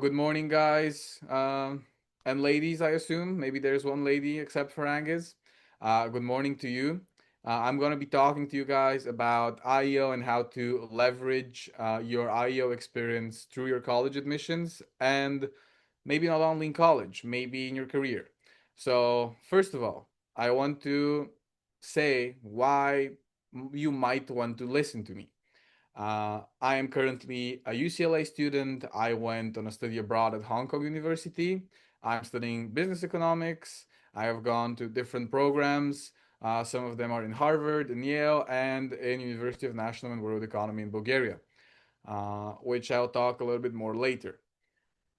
Good morning, guys and ladies. I assume maybe there's one lady except for Angus. Good morning to you. I'm gonna be talking to you guys about IEO and how to leverage your IEO experience through your college admissions, and maybe not only in college, maybe in your career. So first of all, I want to say why you might want to listen to me. I am currently a UCLA student. I went on a study abroad at Hong Kong University. I'm studying business economics. I have gone to different programs. Some of them are in Harvard, in Yale, and in University of National and World Economy in Bulgaria, which I'll talk a little bit more later.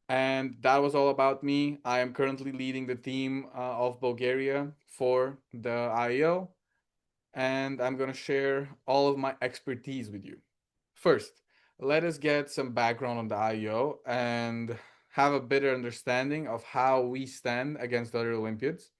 And that was all about me. I am currently leading the team of Bulgaria for the IEO, and I'm going to share all of my expertise with you. First, let us get some background on the IEO and have a better understanding of how we stand against other Olympiads.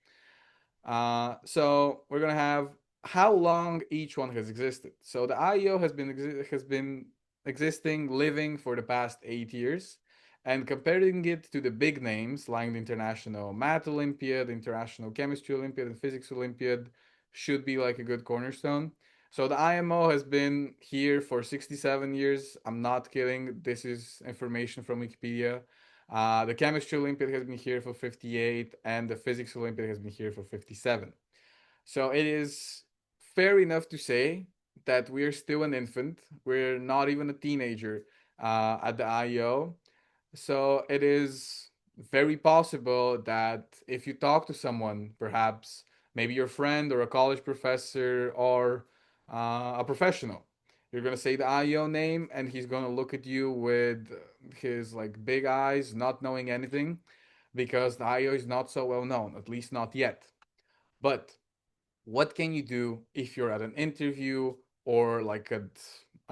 So we're gonna have how long each one has existed. So the IEO has been existing, living for the past 8 years, and comparing it to the big names like the International Math Olympiad, International Chemistry Olympiad, and Physics Olympiad should be like a good cornerstone. So the IMO has been here for 67 years. I'm not kidding. This is information from Wikipedia. The Chemistry Olympiad has been here for 58, and the Physics Olympiad has been here for 57. So it is fair enough to say that we're still an infant. We're not even a teenager at the IEO. So it is very possible that if you talk to someone, perhaps maybe your friend or a college professor or a professional, you're gonna say the IEO name, and he's gonna look at you with his like big eyes, not knowing anything, because the IEO is not so well known, at least not yet. But what can you do if you're at an interview or like an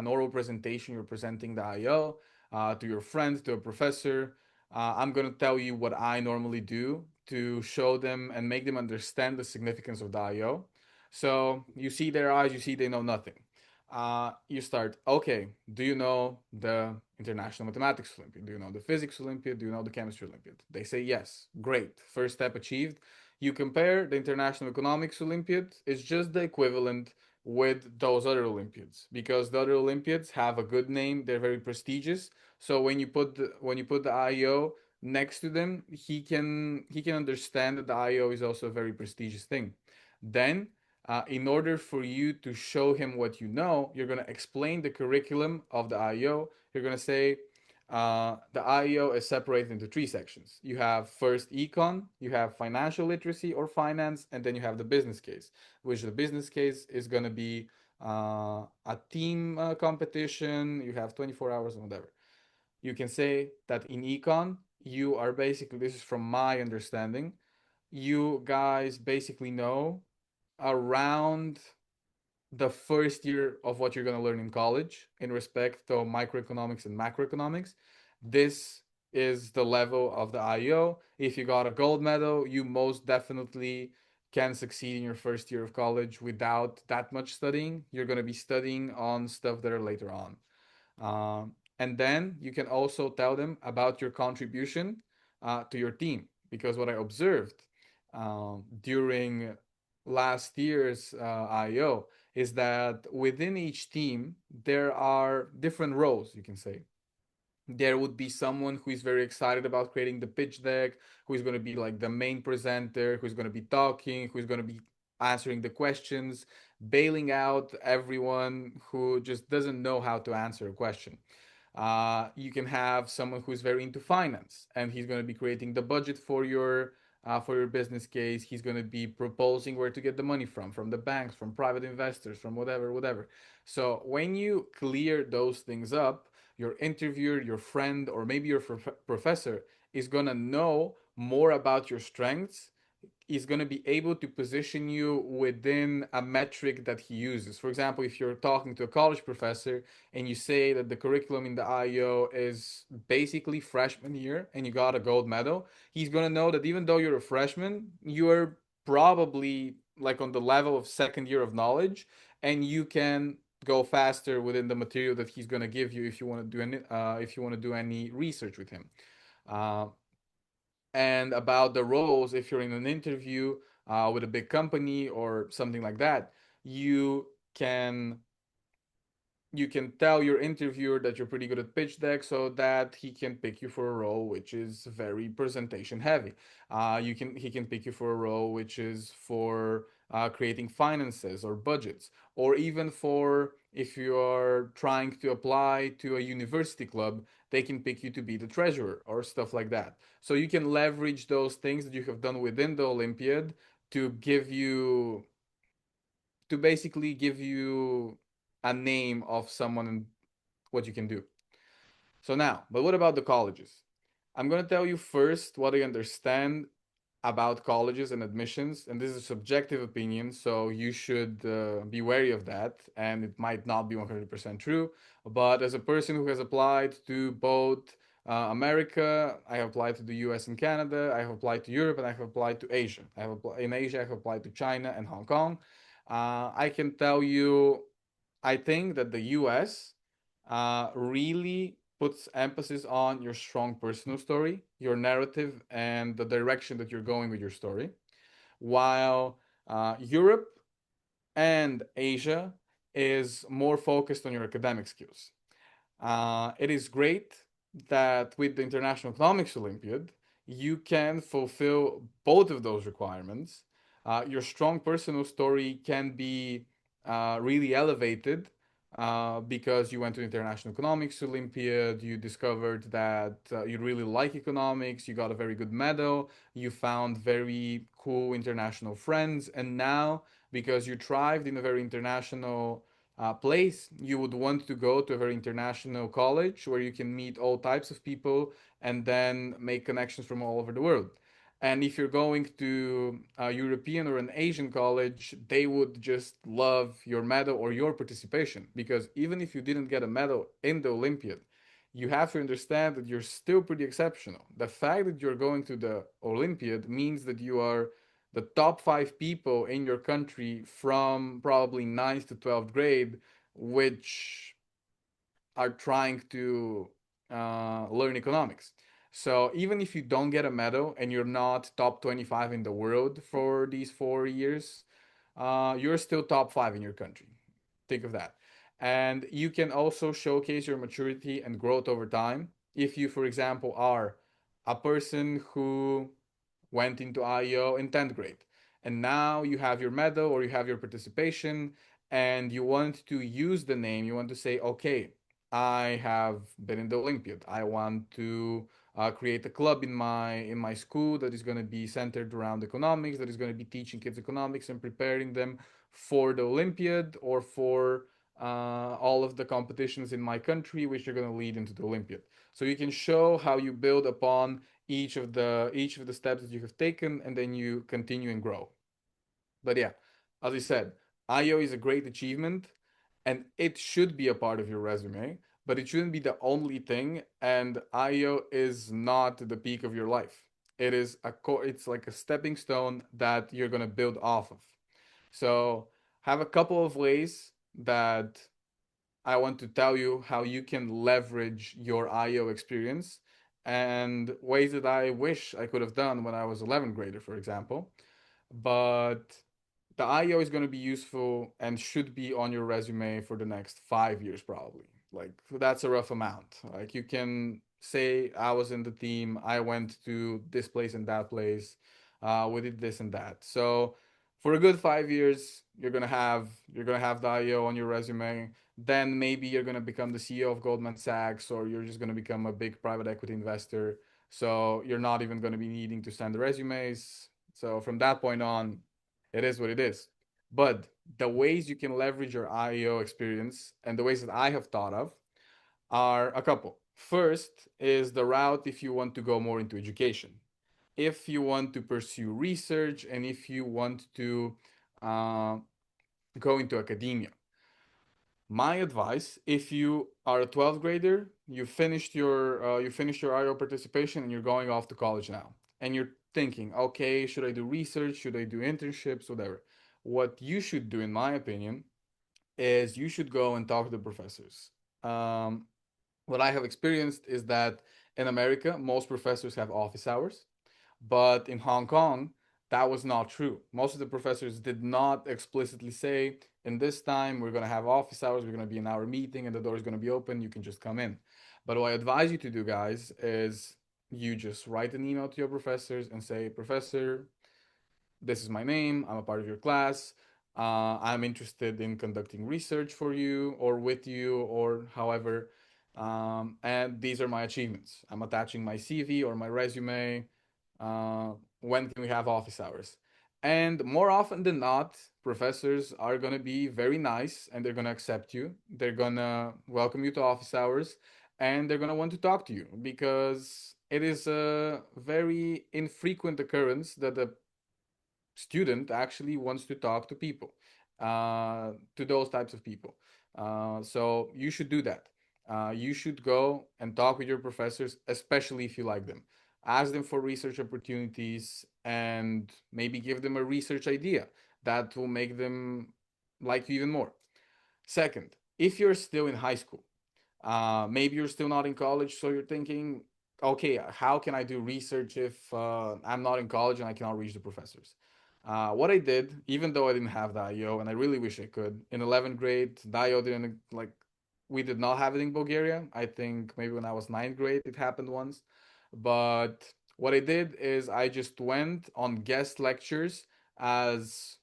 oral presentation, you're presenting the IO to your friends, to a professor? I'm going to tell you what I normally do to show them and make them understand the significance of the IO. So you see their eyes, you see they know nothing. You start, okay, do you know the International Mathematics Olympiad? Do you know the Physics Olympiad? Do you know the Chemistry Olympiad? They say yes. Great. First step achieved. You compare the International Economics Olympiad, it's just the equivalent with those other Olympiads, because the other Olympiads have a good name, they're very prestigious. So when you put the IEO next to them, he can understand that the IEO is also a very prestigious thing. Then in order for you to show him what you know, you're going to explain the curriculum of the IEO. You're going to say, the IEO is separated into three sections. You have first Econ, you have financial literacy or finance, and then you have the business case, which the business case is going to be a team competition. You have 24 hours and whatever. You can say that in Econ, you are basically, this is from my understanding, you guys basically know around the first year of what you're going to learn in college in respect to microeconomics and macroeconomics. This is the level of the IEO. If you got a gold medal, you most definitely can succeed in your first year of college without that much studying. You're going to be studying on stuff that are later on. And then you can also tell them about your contribution to your team. Because what I observed during last year's IO is that within each team, there are different roles, you can say. There would be someone who is very excited about creating the pitch deck, who is going to be like the main presenter, who's going to be talking, who's going to be answering the questions, bailing out everyone who just doesn't know how to answer a question. You can have someone who's very into finance, and he's going to be creating the budget for your business case. He's going to be proposing where to get the money from the banks, from private investors, from whatever, whatever. So when you clear those things up, your interviewer, your friend, or maybe your professor is going to know more about your strengths, is going to be able to position you within a metric that he uses. For example, if you're talking to a college professor and you say that the curriculum in the IEO is basically freshman year and you got a gold medal, he's going to know that even though you're a freshman, you're probably like on the level of second year of knowledge, and you can go faster within the material that he's going to give you if you want to do any research with him. Uh, and about the roles, if you're in an interview with a big company or something like that, you can you can tell your interviewer that you're pretty good at pitch deck so that he can pick you for a role which is very presentation heavy. He can pick you for a role which is for creating finances or budgets, or even for if you are trying to apply to a university club, they can pick you to be the treasurer or stuff like that. So you can leverage those things that you have done within the Olympiad to give you to basically give you a name of someone and what you can do. So now, but what about the colleges? I'm going to tell you first what I understand about colleges and admissions, and this is a subjective opinion, so you should be wary of that, and it might not be 100% true. But as a person who has applied to both America, I have applied to the US and Canada, I have applied to Europe, and I have applied to Asia. In Asia, I have applied to China and Hong Kong. I can tell you, I think that the US really puts emphasis on your strong personal story, your narrative, and the direction that you're going with your story. While Europe and Asia is more focused on your academic skills. It is great that with the International Economics Olympiad, you can fulfill both of those requirements. Your strong personal story can be really elevated because you went to the International Economics Olympiad, you discovered that you really like economics, you got a very good medal, you found very cool international friends, and now because you thrived in a very international place, you would want to go to a very international college where you can meet all types of people and then make connections from all over the world. And if you're going to a European or an Asian college, they would just love your medal or your participation. Because even if you didn't get a medal in the Olympiad, you have to understand that you're still pretty exceptional. The fact that you're going to the Olympiad means that you are the top five people in your country from probably ninth to 12th grade, which are trying to learn economics. So even if you don't get a medal and you're not top 25 in the world for these 4 years, you're still top five in your country. Think of that. And you can also showcase your maturity and growth over time. If you, for example, are a person who went into IEO in 10th grade. And now you have your medal or you have your participation and you want to use the name. You want to say, okay, I have been in the Olympiad. I want to create a club in my school that is going to be centered around economics, that is going to be teaching kids economics and preparing them for the Olympiad or for all of the competitions in my country, which are going to lead into the Olympiad. So you can show how you build upon each of the steps that you have taken, and then you continue and grow. But yeah, as I said, IO is a great achievement, and it should be a part of your resume, but it shouldn't be the only thing. And IO is not the peak of your life. It's like a stepping stone that you're gonna build off of. So have a couple of ways that I want to tell you how you can leverage your IO experience and ways that I wish I could have done when I was 11th grader, for example. But the IO is going to be useful and should be on your resume for the next 5 years, probably. Like, that's a rough amount. Like, you can say, I was in the team, I went to this place and that place, we did this and that. So, for a good 5 years, you're gonna have the IO on your resume. Then maybe you're gonna become the CEO of Goldman Sachs, or you're just gonna become a big private equity investor. So you're not even gonna be needing to send the resumes. So from that point on, it is what it is. But the ways you can leverage your IEO experience and the ways that I have thought of are a couple. First is the route if you want to go more into education, if you want to pursue research, and if you want to uh, go into academia. My advice, if you are a 12th grader, you finished your IO participation and you're going off to college now, and you're thinking, okay, should I do research? Should I do internships? Whatever. What you should do, in my opinion, is you should go and talk to the professors. Um, what I have experienced is that In America, most professors have office hours, but in Hong Kong, that was not true. Most of the professors did not explicitly say, in this time, we're going to have office hours, we're going to be in our meeting, and the door is going to be open, you can just come in. But what I advise you to do, guys, is you just write an email to your professors and say, Professor, this is my name, I'm a part of your class. I'm interested in conducting research for you or with you or however. And these are my achievements. I'm attaching my CV or my resume. Uh, when can we have office hours? And more often than not, professors are going to be very nice and they're going to accept you. They're going to welcome you to office hours and they're going to want to talk to you because it is a very infrequent occurrence that a student actually wants to talk to people, to those types of people. So you should do that. You should go and talk with your professors, especially if you like them. Ask them for research opportunities and maybe give them a research idea that will make them like you even more. Second, if you're still in high school, maybe you're still not in college, so you're thinking, okay, how can I do research if I'm not in college and I cannot reach the professors? What I did, even though I didn't have the IEO, and I really wish I could, in 11th grade, the IEO didn't like, we did not have it in Bulgaria. I think maybe when I was ninth grade, it happened once. But what I did is I just went on guest lectures as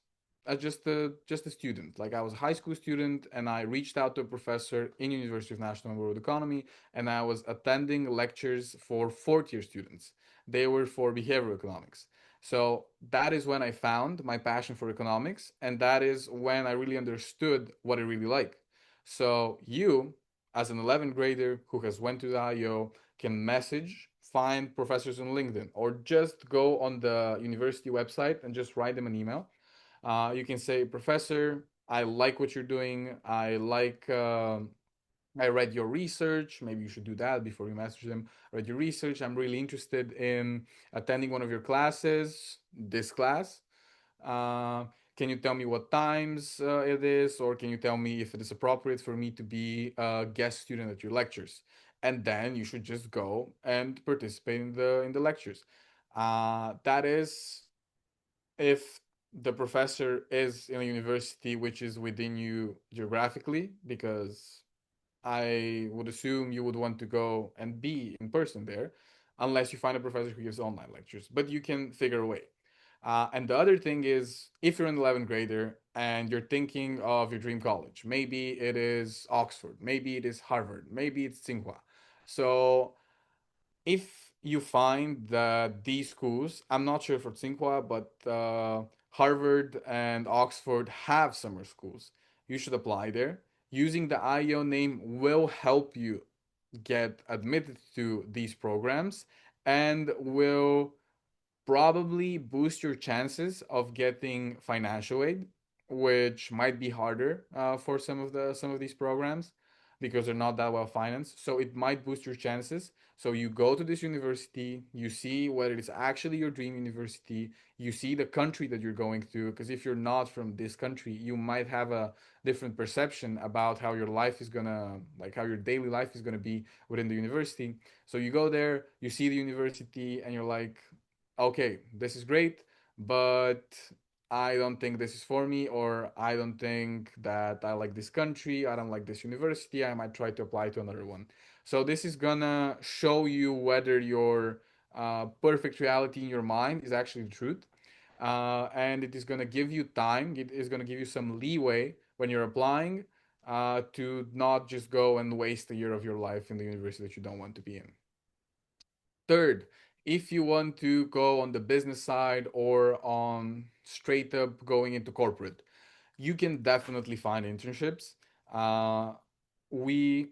as just a student. Like I was a high school student, and I reached out to a professor in University of National and World Economy, and I was attending lectures for fourth year students. They were for behavioral economics. So that is when I found my passion for economics, and that is when I really understood what I really like. So you, as an 11th grader who has went to the IO, can message, find professors on LinkedIn, or just go on the university website and just write them an email. You can say, Professor, I like what you're doing. I read your research. Maybe you should do that before you message them. I read your research. I'm really interested in attending one of your classes, this class. Uh, can you tell me what times it is, or can you tell me if it is appropriate for me to be a guest student at your lectures? And then you should just go and participate in the lectures. That is if the professor is in a university which is within you geographically, because I would assume you would want to go and be in person there, unless you find a professor who gives online lectures. But you can figure a way. And the other thing is, if you're an 11th grader and you're thinking of your dream college, maybe it is Oxford, maybe it is Harvard, maybe it's Tsinghua. So if you find that these schools, I'm not sure for Tsinghua, but Harvard and Oxford have summer schools, you should apply there. Using the IEO name will help you get admitted to these programs and will probably boost your chances of getting financial aid, which might be harder for some of these programs because they're not that well financed. So it might boost your chances. So you go to this university, you see whether it's actually your dream university, you see the country that you're going to. Because if you're not from this country, you might have a different perception about how your life is gonna, like how your daily life is gonna be within the university. So you go there, you see the university, and you're like, okay, this is great, but I don't think this is for me, or I don't think that I like this country, I don't like this university, I might try to apply to another one. So this is gonna show you whether your perfect reality in your mind is actually the truth. And it is gonna give you time, it is gonna give you some leeway when you're applying to not just go and waste a year of your life in the university that you don't want to be in. Third, if you want to go on the business side or on straight up going into corporate, you can definitely find internships. Uh, we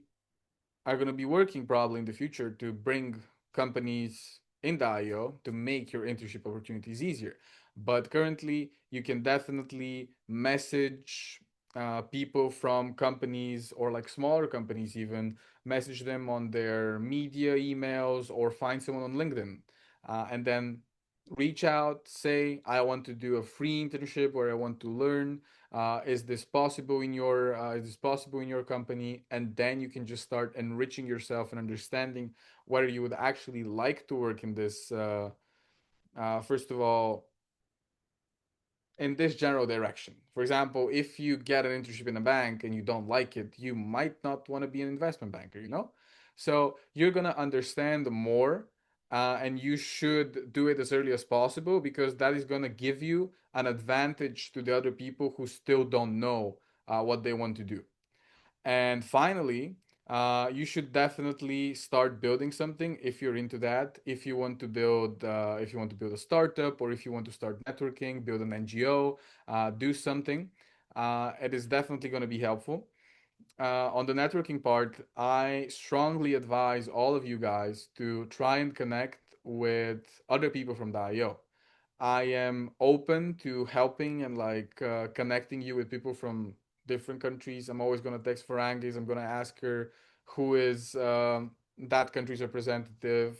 are going to be working probably in the future to bring companies in the IO to make your internship opportunities easier. But currently, you can definitely message people from companies or like smaller companies, even message them on their media emails or find someone on LinkedIn. And then reach out, say I want to do a free internship where I want to learn. Is this possible in your company? And then you can just start enriching yourself and understanding whether you would actually like to work in this. First of all, in this general direction. For example, if you get an internship in a bank and you don't like it, you might not want to be an investment banker, you know? So you're going to understand more, and you should do it as early as possible because that is going to give you an advantage to the other people who still don't know what they want to do. And finally, you should definitely start building something if you're into that. If you want to build a startup, or if you want to start networking, build an NGO, do something. It is definitely going to be helpful. On the networking part, I strongly advise all of you guys to try and connect with other people from the IO. I am open to helping and like connecting you with people from different countries. I'm always gonna text Ferrangis. I'm gonna ask her who is that country's representative.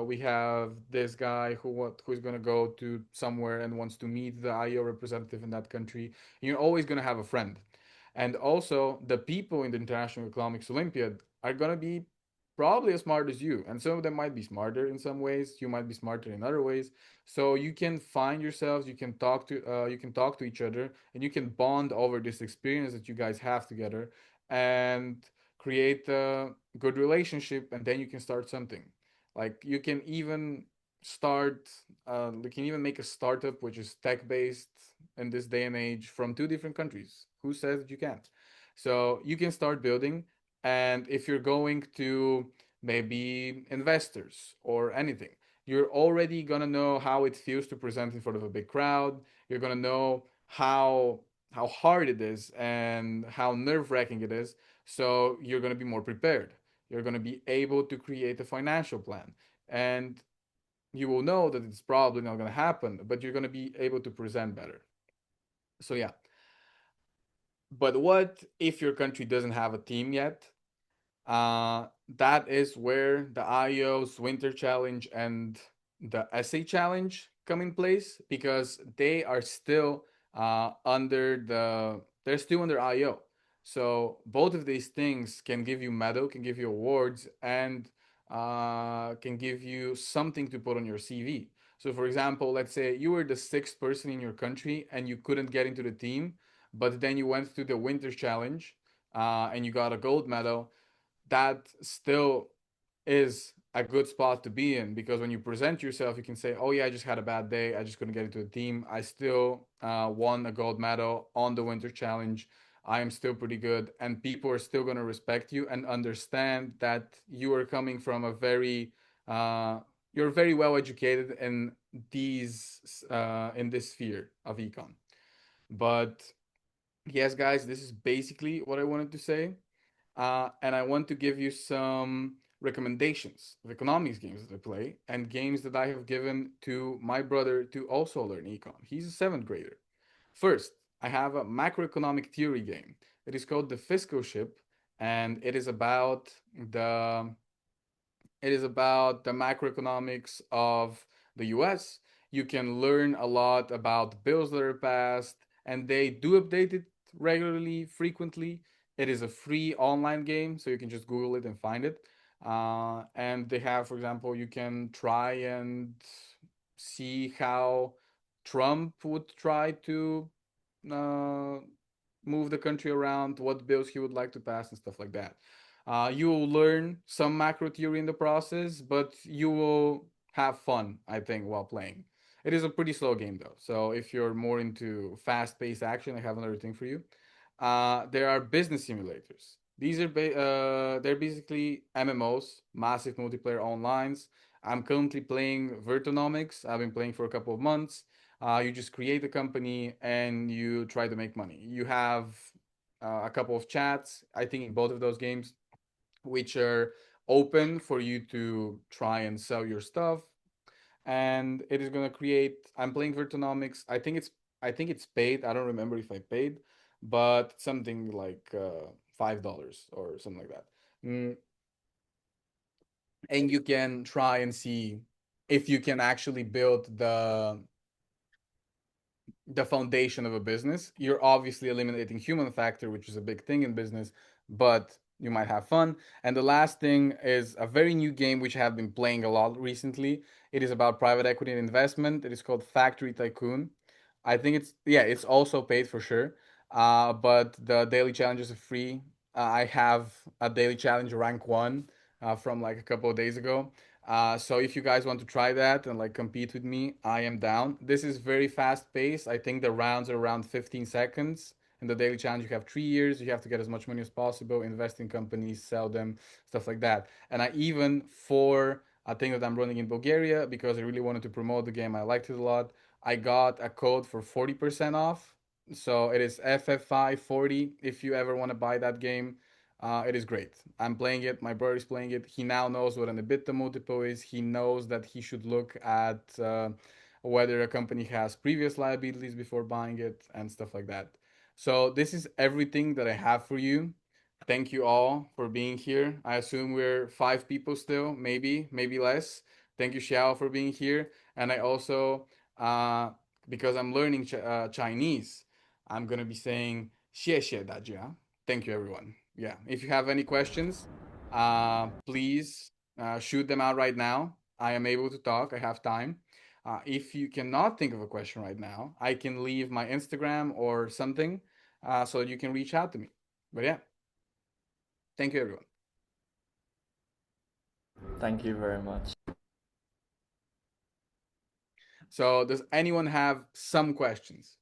We have this guy who's gonna go to somewhere and wants to meet the IO representative in that country. You're always gonna have a friend, and also the people in the International Economics Olympiad are gonna be probably as smart as you, and some of them might be smarter in some ways. You might be smarter in other ways, so you can find yourselves, you can talk to each other, and you can bond over this experience that you guys have together, and create a good relationship, and then you can start something. Like you can even start you can even make a startup which is tech based in this day and age from two different countries. Who says that you can't? So you can start building, and if you're going to maybe investors or anything, you're already gonna know how it feels to present in front of a big crowd. You're gonna know how hard it is and how nerve-wracking it is. So you're gonna be more prepared. You're gonna be able to create a financial plan, and you will know that it's probably not gonna happen, but you're gonna be able to present better. So yeah. But what if your country doesn't have a team yet? That is where the IEO's Winter Challenge and the Essay Challenge come in place, because they are still they're still under IEO. So both of these things can give you medal, can give you awards, and can give you something to put on your CV. So for example, let's say you were the sixth person in your country and you couldn't get into the team, but then you went to the Winter Challenge and you got a gold medal. That still is a good spot to be in, because when you present yourself, you can say, "Oh yeah, I just had a bad day. I just couldn't get into the team. I still won a gold medal on the Winter Challenge. I am still pretty good, and people are still going to respect you and understand that you are coming from a very you're very well educated in this sphere of econ." But yes, guys, this is basically what I wanted to say. And I want to give you some recommendations of economics games that I play and games that I have given to my brother to also learn econ. He's a seventh grader. First, I have a macroeconomic theory game. It is called The Fiscal Ship, and the macroeconomics of the US. You can learn a lot about bills that are passed, and they do update it regularly, frequently. It is a free online game, so you can just Google it and find it. And they have, for example, you can try and see how Trump would try to uh, move the country around, what bills he would like to pass, and stuff like that. You will learn some macro theory in the process, but you will have fun, I think, while playing. It is a pretty slow game though, so if you're more into fast-paced action, I have another thing for you. There are business simulators. They're basically MMOs, massive multiplayer onlines. I'm currently playing Vertonomics. I've been playing for a couple of months. You just create a company and you try to make money. You have a couple of chats, I think, in both of those games, which are open for you to try and sell your stuff. And it is gonna create. I'm playing Vertonomics. I think it's paid. I don't remember if I paid, but something like $5 or something like that. And you can try and see. if you can actually build the foundation of a business. You're obviously eliminating human factor, which is a big thing in business, but you might have fun. And the last thing is a very new game which I have been playing a lot recently. It is about private equity and investment. It is called Factory Tycoon. I think it's also paid for sure. But the daily challenges are free. I have a daily challenge rank one from like a couple of days ago. So if you guys want to try that and like compete with me, I am down. This is very fast paced. I think the rounds are around 15 seconds. In the daily challenge, you have 3 years. You have to get as much money as possible, invest in companies, sell them, stuff like that. And I even for a thing that I'm running in Bulgaria because I really wanted to promote the game. I liked it a lot. I got a code for 40% off. So it is FF540 if you ever want to buy that game. It is great. I'm playing it. My brother is playing it. He now knows what an EBITDA multiple is. He knows that he should look at whether a company has previous liabilities before buying it and stuff like that. So this is everything that I have for you. Thank you all for being here. I assume we're 5 people still, maybe less. Thank you, Xiao, for being here. And I also, uh, because I'm learning Chinese, I'm gonna be saying 谢谢大家. Thank you, everyone. Yeah. If you have any questions, please shoot them out right now. I am able to talk. I have time. If you cannot think of a question right now, I can leave my Instagram or something so you can reach out to me. But yeah, thank you, everyone. Thank you very much. So, does anyone have some questions?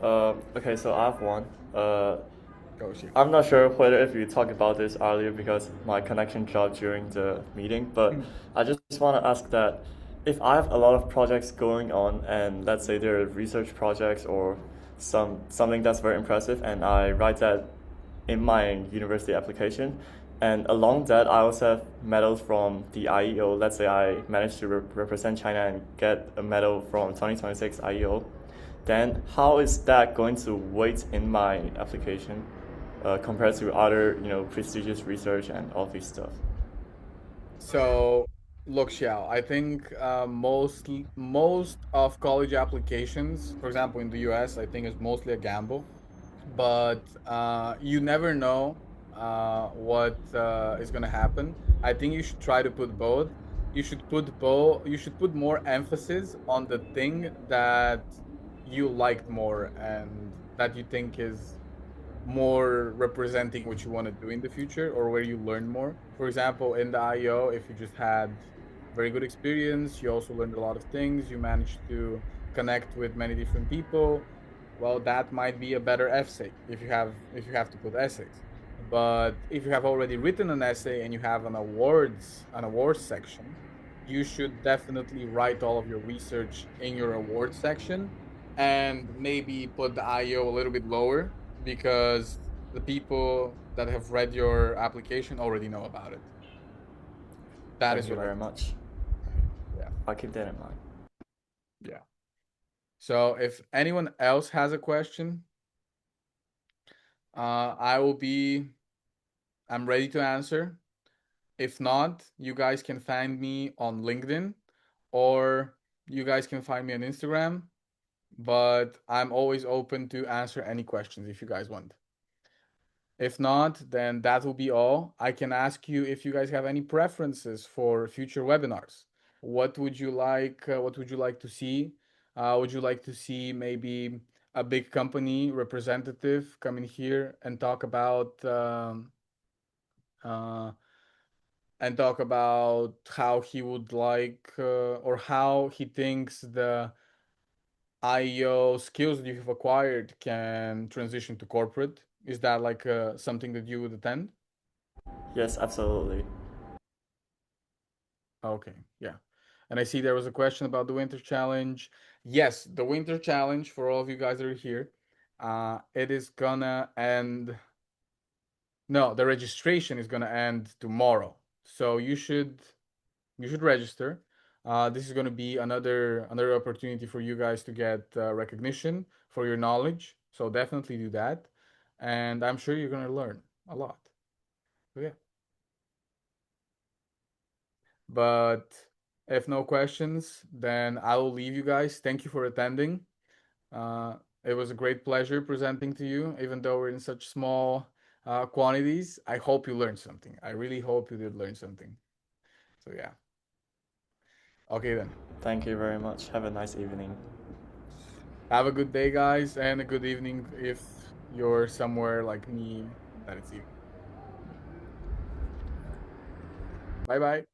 Okay, so I have one. Uh, Go, Xiao. I'm not sure whether if you talked about this earlier because my connection dropped during the meeting, but I just want to ask that if I have a lot of projects going on and let's say they're research projects or something that's very impressive and I write that in my university application and along that I also have medals from the IEO. Let's say I managed to represent China and get a medal from 2026 IEO, then how is that going to weight in my application compared to other prestigious research and all this stuff? So, look, Xiao, I think most of college applications, for example, in the US, I think is mostly a gamble. But you never know what is going to happen. I think you should try to put both. You should put both. You should put more emphasis on the thing that you liked more and that you think is more representing what you want to do in the future or where you learn more. For example, in the IO, if you just had very good experience, you also learned a lot of things, you managed to connect with many different people, well, that might be a better essay if you have to put essays. But if you have already written an essay and you have an awards section, you should definitely write all of your research in your awards section and maybe put the IO a little bit lower because the people that have read your application already know about it. That Thank is you what I very think. much. Yeah. I'll keep that in mind. Yeah. So if anyone else has a question, I will be I'm ready to answer. If not, you guys can find me on LinkedIn or you guys can find me on Instagram, but I'm always open to answer any questions if you guys want. If not, then that will be all. I can ask you if you guys have any preferences for future webinars. What would you like? What would you like to see? Would you like to see maybe a big company representative come in here uh, and talk about how he would like or how he thinks the IEO skills that you have acquired can transition to corporate? Is that like something that you would attend? Yes, absolutely. Okay, yeah. And I see there was a question about the winter challenge. Yes, the winter challenge for all of you guys that are here, it is gonna end. No, the registration is gonna end tomorrow. So you should register. This is gonna be another opportunity for you guys to get recognition for your knowledge. So definitely do that, and I'm sure you're gonna learn a lot. So yeah. But if no questions, then I will leave you guys. Thank you for attending. It was a great pleasure presenting to you, even though we're in such small quantities. I hope you learned something. I really hope you did learn something. So yeah. Okay then. Thank you very much. Have a nice evening. Have a good day, guys, and a good evening if you're somewhere like me that it's evening. Bye bye.